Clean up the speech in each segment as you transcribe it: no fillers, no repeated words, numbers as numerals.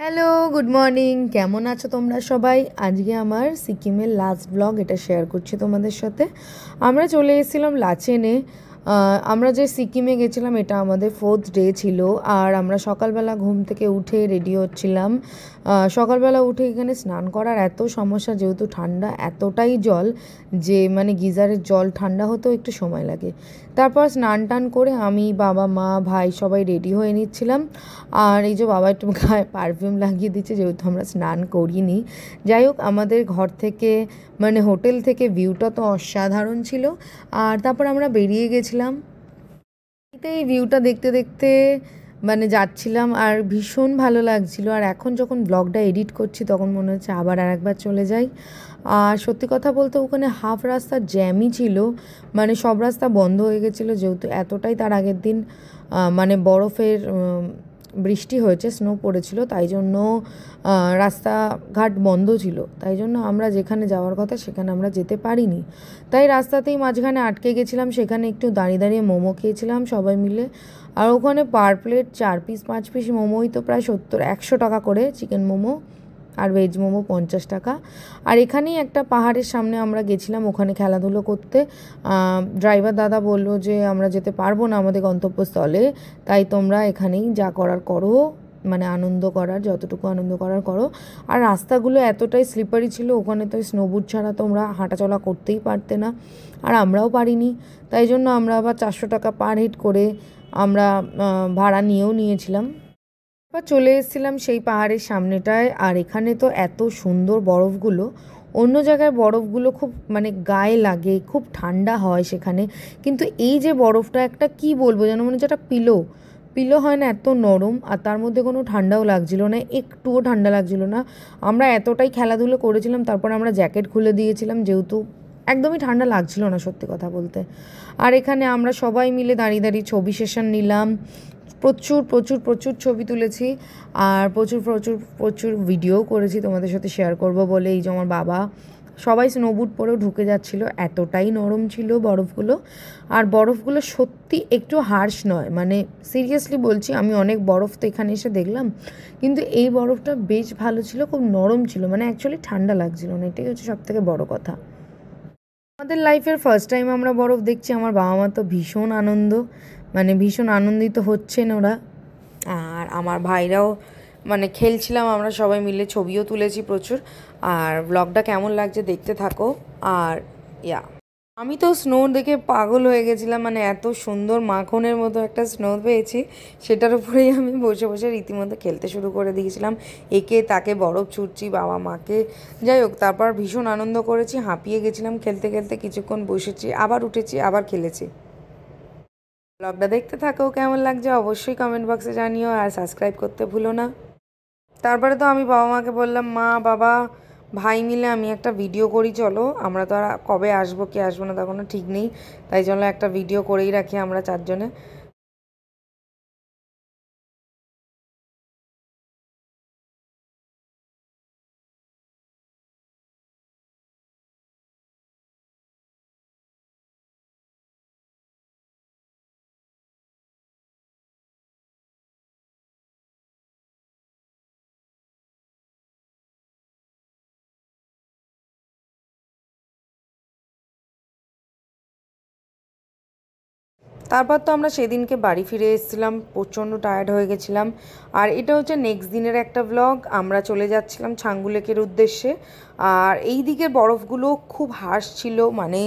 Hello, good morning. কেমন আছো তোমরা সবাই? আজকে আমার সিকিমের লাস্ট ব্লগ এটা শেয়ার করছি তোমাদের সাথে। আমরা চলে এসেছিলাম লাচেনে। আমরা যে সিকিমে গেছিলাম এটা আমাদের 4th ডে ছিল। আর আমরা সকালবেলা ঘুম থেকে উঠে রেডি হচ্ছিলাম। সকালবেলা উঠে এখানে স্নান করার এত সমস্যা, যেহেতু ঠান্ডা এতটাই জল যে মানে গিজারের জল ঠান্ডা হতেও একটু সময় লাগে। তারপর স্নান টান করে আমি, বাবা, মা, ভাই সবাই রেডি হয়ে নিচ্ছিলাম। আর এই যে বাবা একটু গায়ে পারফিউম লাগিয়ে দিচ্ছে, যেহেতু আমরা স্নান করিনি। যাই হোক, আমাদের ঘর থেকে মানে হোটেল থেকে ভিউটা তো অসাধারণ ছিল। আর তারপর আমরা বেরিয়ে গেছিলাম। এই ভিউটা দেখতে দেখতে মানে যাচ্ছিলাম আর ভীষণ ভালো লাগছিল। আর এখন যখন ব্লগটা এডিট করছি তখন মনে হচ্ছে আবার আরেকবার চলে যাই। আর সত্যি কথা বলতে ওখানে হাফ রাস্তা জ্যামই ছিল, মানে সব রাস্তা বন্ধ হয়ে গেছিলো, যেহেতু এতটাই তার আগের দিন মানে বরফের বৃষ্টি হয়েছে, স্নো পড়েছিল, তাই জন্য রাস্তাঘাট বন্ধ ছিল। তাই জন্য আমরা যেখানে যাওয়ার কথা সেখানে আমরা যেতে পারিনি। তাই রাস্তাতেই মাঝখানে আটকে গেছিলাম, সেখানে একটু দাঁড়িয়ে দাঁড়িয়ে মোমো খেয়েছিলাম সবাই মিলে। আর ওখানে পার প্লেট 4 পিস 5 পিস মোমোই তো প্রায় 100 টাকা করে, চিকেন মোমো আর ভেজ মোমো 50 টাকা। আর এখানেই একটা পাহাড়ের সামনে আমরা গেছিলাম ওখানে খেলাধুলো করতে। ড্রাইভার দাদা বললো যে আমরা যেতে পারবো না আমাদের গন্তব্যস্থলে, তাই তোমরা এখানেই যা করার করো, মানে আনন্দ করার যতটুকু আনন্দ করার করো। আর রাস্তাগুলো এতটাই স্লিপারি ছিল, ওখানে তো স্নোবুট ছাড়া তোমরা হাঁটাচলা করতেই পারতে না, আর আমরাও পারিনি। তাই জন্য আমরা আবার 400 টাকা পার হেড করে আমরা ভাড়া নিয়েছিলাম। এবার চলে এসেছিলাম সেই পাহাড়ের সামনেটায়। আর এখানে তো এত সুন্দর বরফগুলো, অন্য জায়গায় বরফগুলো খুব মানে গায়ে লাগে, খুব ঠান্ডা হয় সেখানে, কিন্তু এই যে বরফটা একটা কি বলবো যেন মনে হচ্ছে একটা পিলো হয় না, এত নরম। আর তার মধ্যে কোনো ঠান্ডাও লাগছিল না, একটুও ঠান্ডা লাগছিল না। আমরা এতটাই খেলাধুলো করেছিলাম, তারপর আমরা জ্যাকেট খুলে দিয়েছিলাম, যেহেতু একদমই ঠান্ডা লাগছিল না সত্যি কথা বলতে। আর এখানে আমরা সবাই মিলে দাঁড়িয়ে দাঁড়িয়ে ছবি সেশন নিলাম, প্রচুর প্রচুর প্রচুর ছবি তুলেছি। আর প্রচুর প্রচুর প্রচুর ভিডিও করেছি তোমাদের সাথে শেয়ার করব বলে। এই যে আমার বাবা সবাই স্নোবুট পরেও ঢুকে যাচ্ছিলো, এতটাই নরম ছিল বরফগুলো। আর বরফগুলো সত্যি একটু হার্শ নয়, মানে সিরিয়াসলি বলছি, আমি অনেক বরফ তো এখানে এসে দেখলাম, কিন্তু এই বরফটা বেশ ভালো ছিল, খুব নরম ছিল, মানে অ্যাকচুয়ালি ঠান্ডা লাগছিল না, এটাই হচ্ছে সবথেকে বড় কথা। আমাদের লাইফের ফার্স্ট টাইম আমরা বরফ দেখছি। আমার বাবা মা তো ভীষণ আনন্দ, মানে ভীষণ আনন্দিত হচ্ছেন ওরা। আর আমার ভাইরাও মানে খেলছিলাম আমরা সবাই মিলে, ছবিও তুলেছি প্রচুর। আর ব্লগটা কেমন লাগছে দেখতে থাকো। আর আমি তো স্নো দেখে পাগল হয়ে গেছিলাম, মানে এত সুন্দর মাখনের মতো একটা স্নো পেয়েছি, সেটার উপরেই আমি বসে বসে রীতিমতো খেলতে শুরু করে দিয়েছিলাম, একে তাকে বরফ ছুটছি, বাবা মাকে। যাই হোক, তারপর ভীষণ আনন্দ করেছি, হাঁপিয়ে গেছিলাম খেলতে খেলতে, কিছুক্ষণ বসেছি, আবার উঠেছি, আবার খেলেছি। ব্লগটা দেখতে থাকো, কেমন লাগছে অবশ্যই কমেন্ট বক্সে জানিও, আর সাবস্ক্রাইব করতে ভুলো না। তারপরে তো আমি বাবা মাকে বললাম, মা বাবা ভাই মিলে আমি একটা ভিডিও করি, চলো। আমরা তো আর কবে আসবো কি আসবো না তখনও ঠিক নেই, তাই জন্য একটা ভিডিও করেই রাখি আমরা চারজনে। তারপর তো আমরা সেদিনকে বাড়ি ফিরে এসেছিলাম, প্রচণ্ড টায়ার্ড হয়ে গেছিলাম। আর এটা হচ্ছে নেক্সট দিনের একটা ব্লগ। আমরা চলে যাচ্ছিলাম ছাঙ্গু লেকের উদ্দেশ্যে। আর এই দিকের বরফগুলো খুব হার্শ ছিল, মানে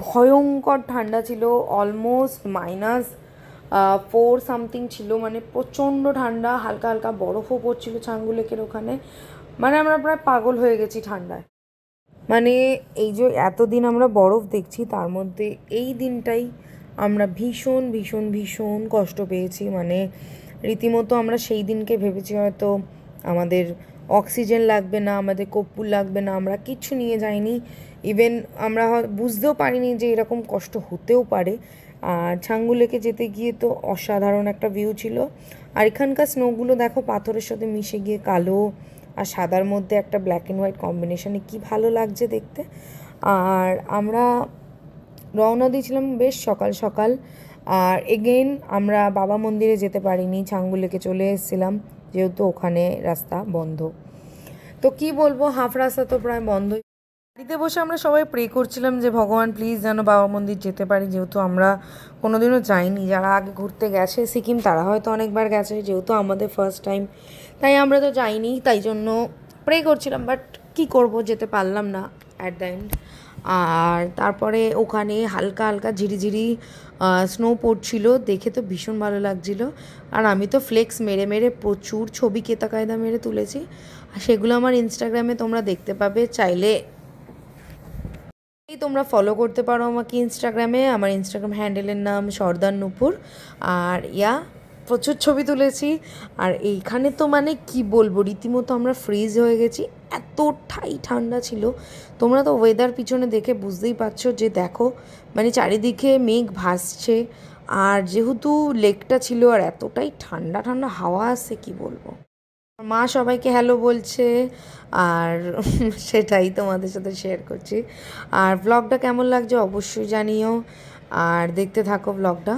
ভয়ঙ্কর ঠান্ডা ছিল, অলমোস্ট -4 সামথিং ছিল, মানে প্রচণ্ড ঠান্ডা, হালকা হালকা বরফও পড়ছিল ছাঙ্গু লেকের ওখানে। মানে আমরা প্রায় পাগল হয়ে গেছি ঠান্ডায়। মানে এই যে এতদিন আমরা বরফ দেখছি, তার মধ্যে এই দিনটাই আমরা ভীষণ ভীষণ ভীষণ কষ্ট পেয়েছি। মানে রীতিমতো আমরা সেই দিনকে ভেবেছি হয়তো আমাদের অক্সিজেন লাগবে না, আমাদের কর্পূর লাগবে না, আমরা কিচ্ছু নিয়ে যাইনি। ইভেন আমরা বুঝতেও পারিনি যে এরকম কষ্ট হতেও পারে। আর ছাঙ্গু লেকে যেতে গিয়ে তো অসাধারণ একটা ভিউ ছিল। আর এখানকার স্নোগুলো দেখো পাথরের সাথে মিশে গিয়ে কালো আর সাদার মধ্যে একটা ব্ল্যাক অ্যান্ড হোয়াইট কম্বিনেশনে কী ভালো লাগছে দেখতে। আর আমরা রওনা দিয়েছিলাম বেশ সকাল সকাল। আর এগেইন আমরা বাবা মন্দিরে যেতে পারিনি, ছাঙ্গু লেকে চলে এসেছিলাম, যেহেতু ওখানে রাস্তা বন্ধ। তো কি বলবো, হাফ রাস্তা তো প্রায় বন্ধই। বাড়িতে বসে আমরা সবাই প্রে করছিলাম যে ভগবান প্লিজ যেন বাবা মন্দির যেতে পারি, যেহেতু আমরা কোনোদিনও যাইনি। যারা আগে ঘুরতে গেছে সিকিম তারা হয়তো অনেকবার গেছে, যেহেতু আমাদের ফার্স্ট টাইম, তাই আমরা তো যাইনি, তাই জন্য প্রে করছিলাম। বাট কি করব, যেতে পারলাম না অ্যাট দ্য এন্ড। আর তারপরে ওখানে হালকা হালকা ঝিরিঝিরি স্নো পড়ছিল, দেখে তো ভীষণ ভালো লাগছিলো। আর আমি তো ফ্লেক্স মেরে মেরে প্রচুর ছবি কেতা কায়দা মেরে তুলেছি, আর সেগুলো আমার ইনস্টাগ্রামে তোমরা দেখতে পাবে। চাইলে তোমরা ফলো করতে পারো আমাকে ইনস্টাগ্রামে। আমার ইনস্টাগ্রাম হ্যান্ডেলের নাম সর্দার নূপুর। আর প্রচুর ছবি তুলেছি। আর এইখানে তো মানে কি বলবো, রীতিমতো আমরা ফ্রিজ হয়ে গেছি, এতটাই ঠান্ডা ছিল। তোমরা তো ওয়েদার পিছনে দেখে বুঝতেই পারছো যে দেখো মানে চারিদিকে মেঘ ভাসছে, আর যেহেতু লেকটা ছিল আর এতটাই ঠান্ডা ঠান্ডা হাওয়া আসছে কি বলবো। মা সবাইকে হ্যালো বলছে, আর সেটাই তোমাদের সাথে শেয়ার করছি। আর ব্লগটা কেমন লাগছে অবশ্যই জানিও, আর দেখতে থাকো ব্লগটা।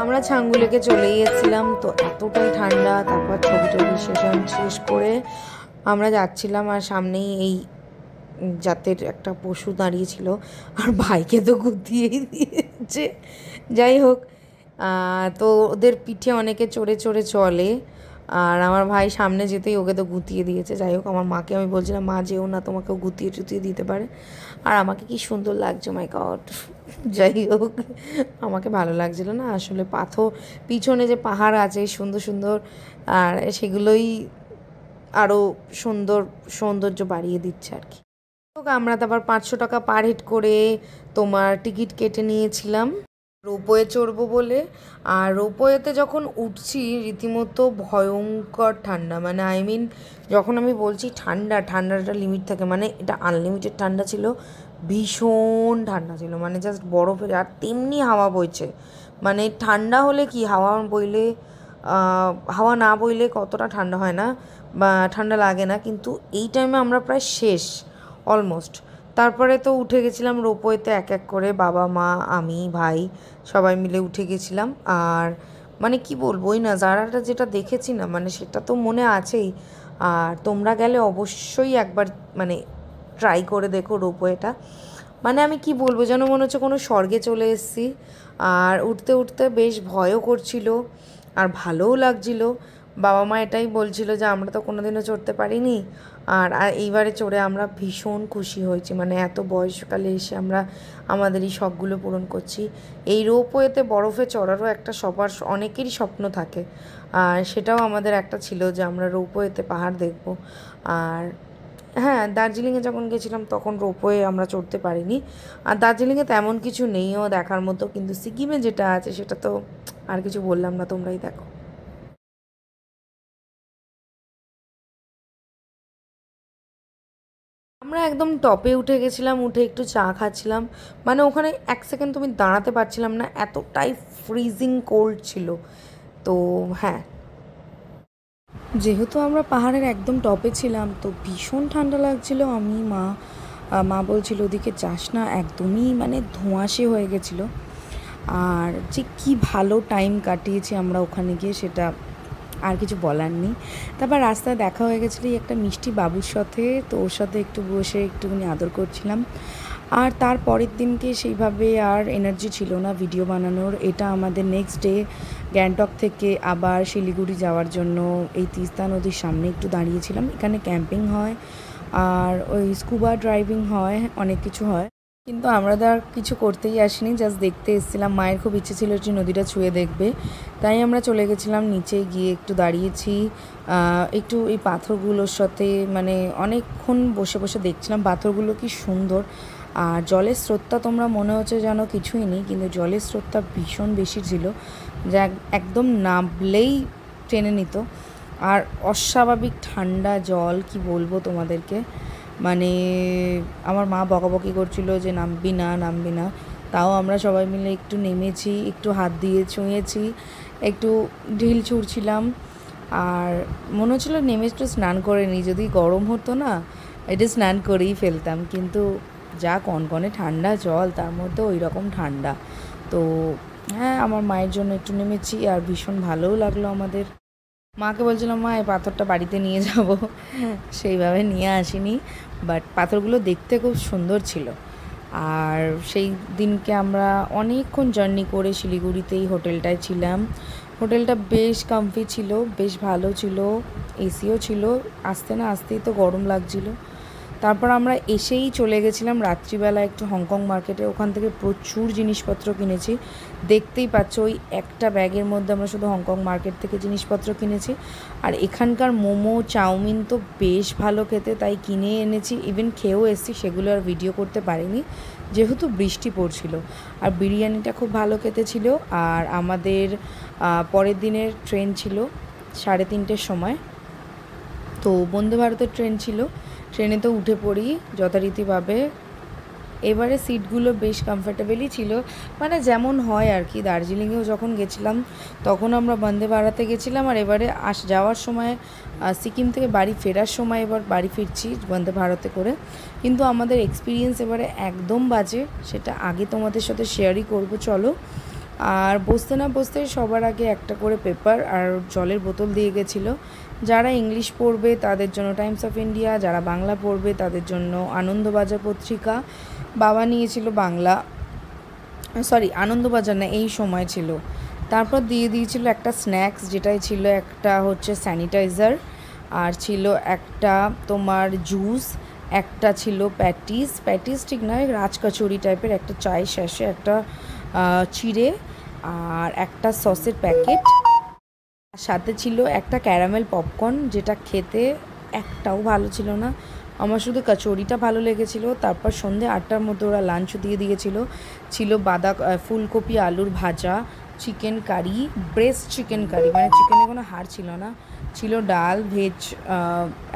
আমরা ছাঙ্গু লেকে চলে গিয়েছিলাম, তো এতটাই ঠান্ডা। তারপর ছবি টবি সেশন শেষ করে আমরা যাচ্ছিলাম, আর সামনেই এই জাতের একটা পশু দাঁড়িয়েছিল, আর ভাইকে তো গুতিয়েই দিয়েছে। যাই হোক, তো ওদের পিঠে অনেকে চড়ে চড়ে চলে, আর আমার ভাই সামনে যেতেই ওকে তো গুতিয়ে দিয়েছে। যাই হোক, আমার মাকে আমি বলছিলাম মা যেও না, তোমাকেও গুতিয়ে টুতিয়ে দিতে পারে। আর আমাকে কি সুন্দর লাগছে, মাই গড। যাই হোক, আমাকে ভালো লাগছিল না আসলে। পিছনে যে পাহাড় আছে সুন্দর সুন্দর, আর সেগুলোই আরও সৌন্দর্য বাড়িয়ে দিচ্ছে আর কি। আমরা তো আবার 500 টাকা পার হেড করে তোমার টিকিট কেটে নিয়েছিলাম রোপওয়ে চড়বো বলে। আর রোপওয়েতে যখন উঠছি রীতিমতো ভয়ঙ্কর ঠান্ডা, মানে যখন আমি বলছি ঠান্ডাটা লিমিট থাকে, মানে এটা আনলিমিটেড ঠান্ডা ছিল, ভীষণ ঠান্ডা ছিল, মানে জাস্ট বরফের। আর তেমনি হাওয়া বইছে, মানে ঠান্ডা হলে কি হাওয়া না বইলে কতটা ঠান্ডা হয় না বা ঠান্ডা লাগে না, কিন্তু এই টাইমে আমরা প্রায় শেষ অলমোস্ট। তারপরে তো উঠে গেছিলাম রোপওয়েতে এক এক করে, বাবা মা আমি ভাই সবাই মিলে উঠে গেছিলাম। আর মানে কি বলবো, ওই নাজারাটা যেটা দেখেছি না, মানে সেটা তো মনে আছেই। আর তোমরা গেলে অবশ্যই একবার মানে ট্রাই করে দেখো রোপওয়েটা। মানে আমি কি বলবো, যেন মনে হচ্ছে কোনো স্বর্গে চলে এসেছি। আর উঠতে উঠতে বেশ ভয়ও করছিল আর ভালোও লাগছিল। বাবা মা এটাই বলছিল যে আমরা তো কোনোদিনও চড়তে পারিনি, আর এইবারে চড়ে আমরা ভীষণ খুশি হয়েছি। মানে এত বয়সকালে এসে আমরা আমাদের এই শখগুলো পূরণ করছি। এই রোপওয়েতে বরফে চড়ারও একটা অনেকেরই স্বপ্ন থাকে, আর সেটাও আমাদের একটা ছিল যে আমরা রোপওয়েতে পাহাড় দেখব। আর হ্যাঁ, দার্জিলিংয়ে যখন গেছিলাম তখন রোপওয়ে আমরা চড়তে পারিনি। আর দার্জিলিংয়ে তেমন কিছু নেইও দেখার মতো, কিন্তু সিকিমে যেটা আছে সেটা তো আর কিছু বললাম না, তোমরাই দেখো। আমরা একদম টপে উঠে গেছিলাম, উঠে একটু চা খাচ্ছিলাম। মানে ওখানে এক সেকেন্ড তুমি দাঁড়াতে পারছিলাম না, এতটাই ফ্রিজিং কোল্ড ছিল। তো হ্যাঁ, যেহেতু আমরা পাহাড়ের একদম টপে ছিলাম তো ভীষণ ঠান্ডা লাগছিল। মা বলছিল ওদিকে যাস না, একদমই মানে ধোঁয়াশে হয়ে গেছিলো। আর যে কি ভালো টাইম কাটিয়েছি আমরা ওখানে গিয়ে সেটা আর কিছু বলার নেই। তারপর রাস্তায় দেখা হয়ে গেছিলো একটা মিষ্টি বাবুর সাথে, তো ওর সাথে একটু বসে একটুখানি আদর করছিলাম। আর তার পরের দিনকে সেইভাবে আর এনার্জি ছিল না ভিডিও বানানোর। এটা আমাদের নেক্সট ডে গ্যাংটক থেকে আবার শিলিগুড়ি যাওয়ার জন্য এই তিস্তা নদীর সামনে একটু দাঁড়িয়েছিলাম। এখানে ক্যাম্পিং হয় আর ওই স্কুবা ড্রাইভিং হয়, অনেক কিছু হয়, কিন্তু আমরা তো আর কিছু করতেই আসিনি, জাস্ট দেখতে এসেছিলাম। মায়ের খুব ইচ্ছে ছিল যে নদীটা ছুঁয়ে দেখবে, তাই আমরা চলে গেছিলাম নিচে, গিয়ে একটু দাঁড়িয়েছি, একটু এই পাথরগুলোর সাথে মানে অনেকক্ষণ বসে বসে দেখছিলাম পাথরগুলো কি সুন্দর। আর জলের স্রোতটা তোমরা মনে হচ্ছে যেন কিছুই নেই, কিন্তু জলের স্রোতটা ভীষণ বেশি ছিল, যা একদম নামলেই টেনে নিত। আর অস্বাভাবিক ঠান্ডা জল, কি বলবো তোমাদেরকে, মানে আমার মা বকাবকি করছিল যে নামবি না নামবি না, তাও আমরা সবাই মিলে একটু নেমেছি, একটু হাত দিয়ে ছুঁয়েছি, একটু ঢিল ছুঁড়ছিলাম। আর মনে হচ্ছিলো নেমে একটু স্নান করে নিই, যদি গরম হতো না এটা স্নান করেই ফেলতাম, কিন্তু যা কনকনে ঠান্ডা জল, তার মধ্যে ওই রকম ঠান্ডা। তো হ্যাঁ, আমার মায়ের জন্য একটু নেমেছি, আর ভীষণ ভালোও লাগলো আমাদের। মাকে বলছিলাম, মা এই পাথরটা বাড়িতে নিয়ে যাব, সেইভাবে নিয়ে আসিনি, বাট পাথরগুলো দেখতে খুব সুন্দর ছিল। আর সেই দিনকে আমরা অনেকক্ষণ জার্নি করে শিলিগুড়িতেই হোটেলটায় ছিলাম। হোটেলটা বেশ কমফি ছিল, বেশ ভালো ছিল, এসিও ছিল। আসতে না আসতেই তো গরম লাগছিল। তারপর আমরা এসেই চলে গেছিলাম রাত্রিবেলা একটু হংকং মার্কেটে, ওখান থেকে প্রচুর জিনিসপত্র কিনেছি। দেখতেই পাচ্ছ ওই একটা ব্যাগের মধ্যে আমরা শুধু হংকং মার্কেট থেকে জিনিসপত্র কিনেছি। আর এখানকার মোমো চাউমিন তো বেশ ভালো খেতে, তাই কিনে এনেছি, ইভেন খেয়েও এসেছি, সেগুলো আর ভিডিও করতে পারিনি যেহেতু বৃষ্টি পড়ছিল। আর বিরিয়ানিটা খুব ভালো খেতে ছিল। আর আমাদের পরের দিনের ট্রেন ছিল 3:30-র সময়, তো বন্দে ভারতের ট্রেন ছিল। ট্রেনে তো উঠে পড়ি যথারীতিভাবে। এবারে সিটগুলো বেশ কমফর্টেবলই ছিল, মানে যেমন হয় আর কি। দার্জিলিংয়েও যখন গেছিলাম তখন আমরা বন্দে ভারতে গেছিলাম, আর এবারে যাওয়ার সময় সিকিম থেকে বাড়ি ফেরার সময় এবার বাড়ি ফিরছি বন্দে ভারতে করে। কিন্তু আমাদের এক্সপিরিয়েন্স এবারে একদম বাজে, সেটা আগে তোমাদের সাথে শেয়ারই করব, চলো। আর বসতে না বসতে সবার আগে একটা করে পেপার আর জলের বোতল দিয়ে গেছিলো। যারা ইংলিশ পড়বে তাদের জন্য টাইমস অফ ইন্ডিয়া, যারা বাংলা পড়বে তাদের জন্য আনন্দবাজার পত্রিকা। বাবা নিয়েছিল বাংলা, আনন্দবাজার না, এই সময় ছিল। তারপর দিয়ে দিয়েছিল একটা স্ন্যাক্স, যেটাই ছিল একটা হচ্ছে স্যানিটাইজার, আর ছিল একটা তোমার জুস, একটা ছিল প্যাটিস ঠিক নয়, রাজকচুরি টাইপের একটা চায়ের শেষে একটা চিড়ে, আর একটা সসের প্যাকেট। সাথে ছিল একটা ক্যারামেল পপকর্ন, যেটা খেতে একটাও ভালো ছিল না, আমার শুধু কচুরিটা ভালো লেগেছিল। তারপর সন্ধ্যে 8টার মধ্যে ওরা লাঞ্চ দিয়ে দিয়েছিল। ছিল ফুলকপি আলুর ভাজা, chicken curry, breast chicken curry, মানে চিকেনের কোনো হাড় ছিল না, ছিল ডাল, ভেজ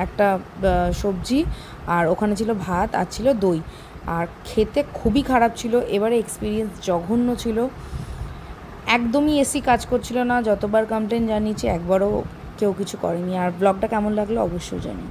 একটা সবজি, আর ওখানে ছিল ভাত, আর ছিল দই। আর খেতে খুবই খারাপ ছিল। এবারে এক্সপিরিয়েন্স জঘন্য ছিল, একদমই এসি কাজ করছিল না। যতবার কমপ্লেন জানিয়েছি একবারও কেউ কিছু করেনি। আর ব্লগটা কেমন লাগলো অবশ্যই জানি।